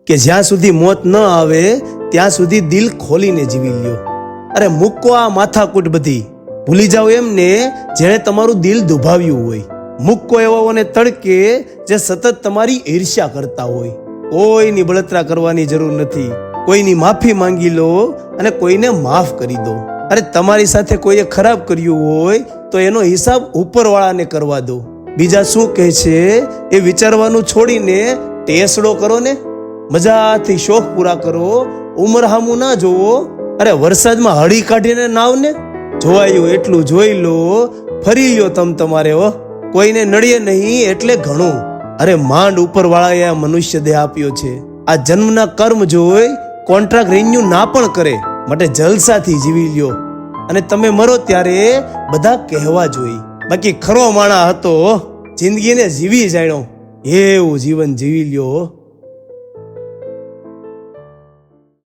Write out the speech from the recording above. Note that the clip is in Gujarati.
કે જ્યાં સુધી મોત ન આવે ત્યાં સુધી દિલ ખોલીને જીવી લ્યો. અરે મૂકો આ માથાકૂટ બધી, ભૂલી જાઓ એમને જેણે તમારું દિલ દુભાવ્યું હોય. મૂકો એવાઓને તડકે જે સતત તમારી ઈર્ષ્યા કરતા હોય. કોઈની બળતરા કરવાની જરૂર નથી. કોઈની માફી માંગી લો અને કોઈને માફ કરી દો. અરે તમારી સાથે કોઈએ ખરાબ કર્યું હોય તો એનો હિસાબ ઉપરવાળાને કરવા દો. બીજા શું કહે છે એ વિચારવાનું છોડીને ટેસડો કરો ને, મજાથી શોખ પૂરા કરો, ઉમર હામું ના જોવો. અરે વરસાદમાં હળી કાઢીને નાવ ને, જોવાયું એટલું જોઈ લો, ફરી લ્યો તમારે. કોઈને નડીએ નહીં એટલે ઘણું. અરે માંડ ઉપરવાળાએ આ મનુષ્ય દેહ આપ્યો છે. આ જન્મના કર્મ જોઈ કોન્ટ્રાક્ટ રિન્યુ ના પણ કરે, માટે જલસાથી જીવી લ્યો. અને તમે મરો ત્યારે બધા કહેવા જોઈ, બાકી ખરો માણા હતો, જિંદગીને જીવી જાણ્યો એવું જીવન જીવી લ્યો.